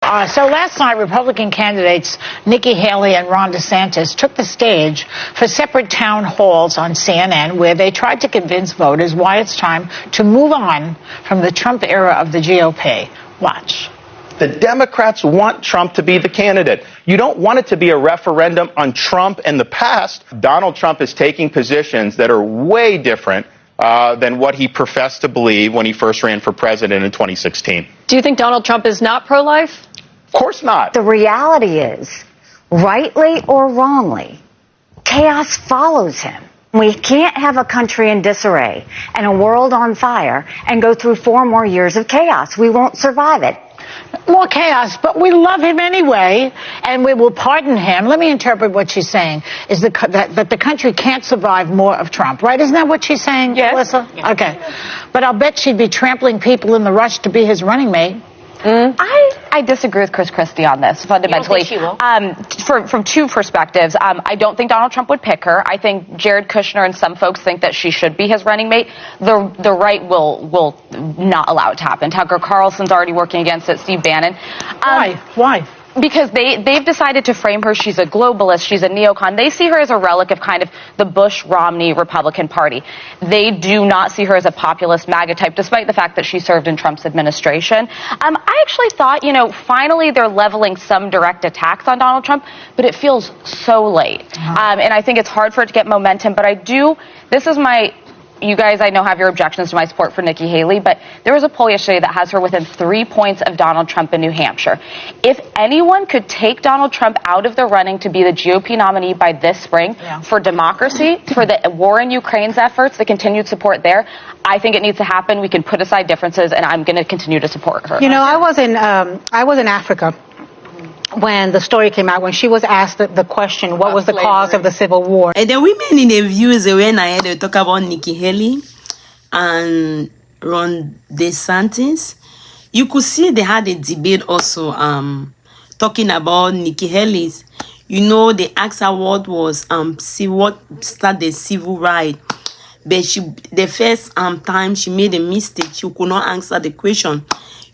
So last night, Republican candidates Nikki Haley and Ron DeSantis took the stage for separate town halls on CNN where they tried to convince voters why it's time to move on from the Trump era of the GOP. Watch. The Democrats want Trump to be the candidate. You don't want it to be a referendum on Trump and the past. Donald Trump is taking positions that are way different than what he professed to believe when he first ran for president in 2016. Do you think Donald Trump is not pro-life? Of course not. The reality is, rightly or wrongly, chaos follows him. We can't have a country in disarray and a world on fire and go through 4 more years of chaos. We won't survive it. More chaos, but we love him anyway, and we will pardon him. Let me interpret what she's saying, is that the country can't survive more of Trump, right? Isn't that what she's saying, yes. Melissa? Yeah. Okay. But I'll bet she'd be trampling people in the rush to be his running mate. I disagree with Chris Christie on this fundamentally. You don't think she will? From 2 perspectives. I don't think Donald Trump would pick her. I think Jared Kushner and some folks think that she should be his running mate. The right will not allow it to happen. Tucker Carlson's already working against it. Steve Bannon. Why? Because they've decided to frame her. She's a globalist. She's a neocon. They see her as a relic of kind of the Bush-Romney Republican Party. They do not see her as a populist MAGA type, despite the fact that she served in Trump's administration. I actually thought, finally they're leveling some direct attacks on Donald Trump, but it feels so late. And I think it's hard for it to get momentum. But you guys, I know, have your objections to my support for Nikki Haley, but there was a poll yesterday that has her within 3 points of Donald Trump in New Hampshire. If anyone could take Donald Trump out of the running to be the GOP nominee by this spring for democracy, for the war in Ukraine's efforts, the continued support there, I think it needs to happen. We can put aside differences, and I'm going to continue to support her. I was in Africa when the story came out, when she was asked the question, what was the cause of the Civil War? And the women in the views, when I heard they talk about Nikki Haley and Ron DeSantis, you could see they had a debate also talking about Nikki Haley's. They asked her what was what started the civil right. But the first time she made a mistake, she could not answer the question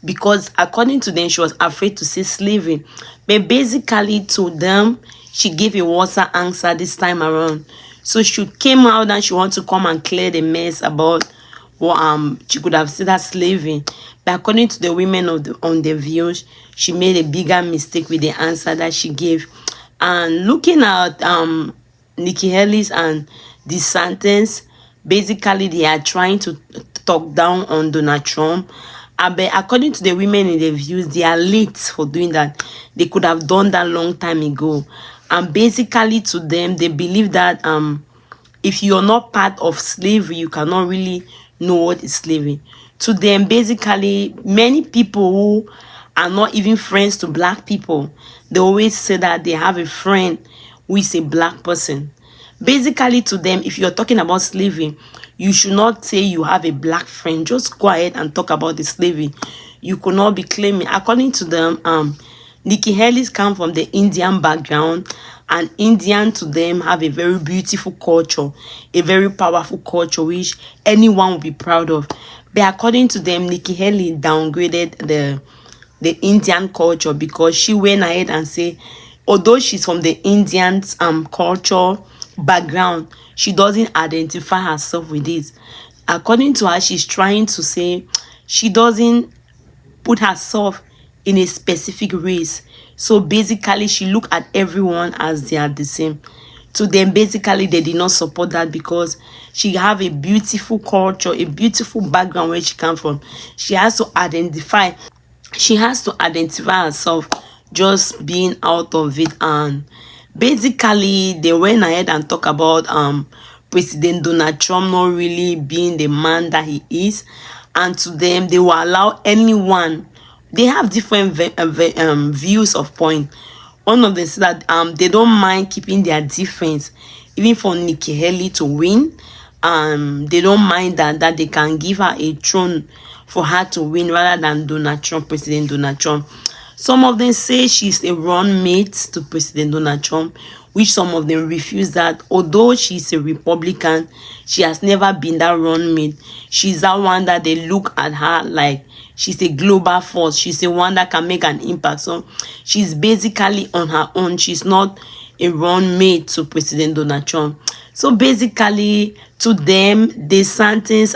because according to them, she was afraid to say slavery. But basically to them, she gave a worse answer this time around. So she came out and she wanted to come and clear the mess about what she could have said as slavery. But according to the women on the views, she made a bigger mistake with the answer that she gave. And looking at Nikki Haley and DeSantis, basically they are trying to talk down on Donald Trump. But according to the women in the views, they are late for doing that. They could have done that long time ago. And basically to them, they believe that if you're not part of slavery, you cannot really know what is slavery. To them, basically, many people who are not even friends to black people, they always say that they have a friend who is a black person. Basically to them, if you're talking about slavery, you should not say you have a black friend. Just go ahead and talk about the slavery. You could not be claiming. According to them, Nikki Haley come from the Indian background, and Indian to them have a very beautiful culture, a very powerful culture which anyone would be proud of. But according to them, Nikki Haley downgraded the Indian culture because she went ahead and said, although she's from the Indian culture background, she doesn't identify herself with this. According to her, she's trying to say she doesn't put herself in a specific race. So basically, she look at everyone as they are the same. To them, basically, they did not support that because she have a beautiful culture, a beautiful background where she come from. She has to identify herself just being out of it. And basically, they went ahead and talk about President Donald Trump not really being the man that he is. And to them, they will allow anyone. They have different views of point. One of them said that they don't mind keeping their difference, even for Nikki Haley to win. They don't mind that they can give her a throne for her to win rather than Donald Trump, President Donald Trump. Some of them say she's a run-mate to President Donald Trump, which some of them refuse that. Although she's a Republican, she has never been that run-mate. She's that one that they look at her like she's a global force. She's the one that can make an impact. So she's basically on her own. She's not a run-mate to President Donald Trump. So basically, to them, DeSantis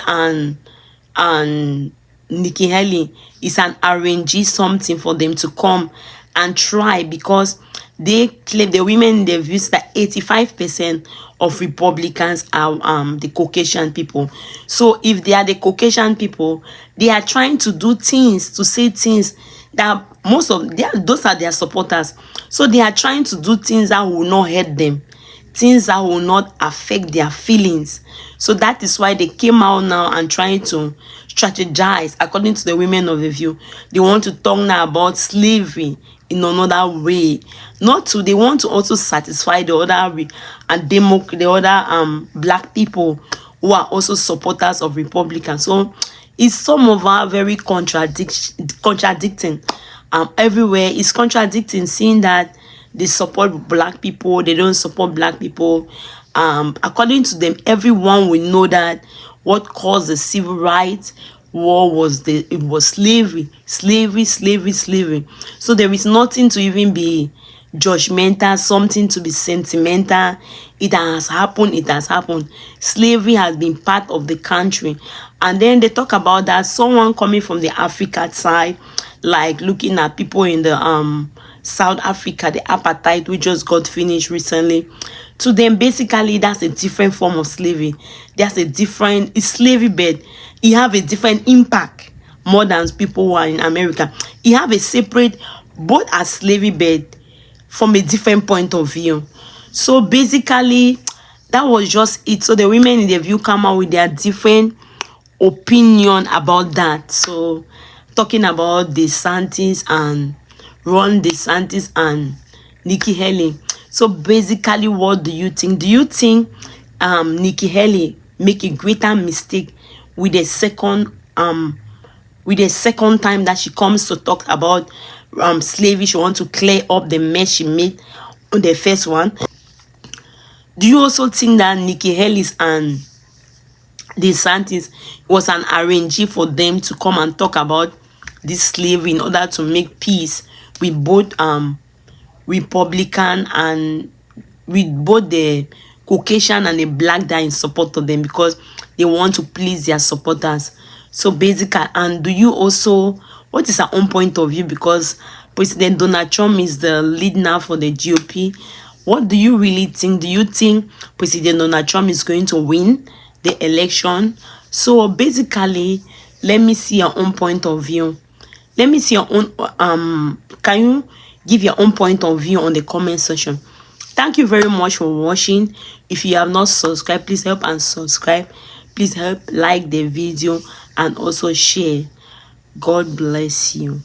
and Nikki Haley is an arrangee something for them to come and try, because they claim, the women in their views, that 85% of Republicans are the Caucasian people. So if they are the Caucasian people, they are trying to do things, to say things that those are their supporters. So they are trying to do things that will not hurt them, things that will not affect their feelings. So that is why they came out now and trying to strategize. According to the women of the view, they want to talk now about slavery in another way. They want to also satisfy the other black people who are also supporters of Republicans. So it's some of our very contradicting everywhere. It's contradicting, seeing that they support black people, they don't support black people. According to them, everyone will know that what caused the civil rights war was slavery. So there is nothing to even be judgmental, something to be sentimental. It has happened. Slavery has been part of the country. And then they talk about that someone coming from the African side, like looking at people in the South Africa, the apartheid, we just got finished recently. To them, basically, that's a different form of slavery. It's slavery, but it have a different impact more than people who are in America. It have a separate, both as slavery, but from a different point of view. So basically, that was just it. So the women in the view come out with their different opinion about that. So talking about DeSantis and Ron DeSantis and Nikki Haley. So basically, what do you think? Do you think Nikki Haley make a greater mistake with the second time that she comes to talk about slavery? She wants to clear up the mess she made on the first one. Do you also think that Nikki Haley and DeSantis was an arrangee for them to come and talk about this slavery in order to make peace with both Republican and with both the Caucasian and the black that are in support of them, because they want to please their supporters? So basically, and do you also, what is our own point of view? Because President Donald Trump is the lead now for the GOP. What do you really think? Do you think President Donald Trump is going to win the election? So basically, let me see your own point of view. Let me see your own, can you give your own point of view on the comment section? Thank you very much for watching. If you have not subscribed, please help and subscribe. Please help like the video and also share. God bless you.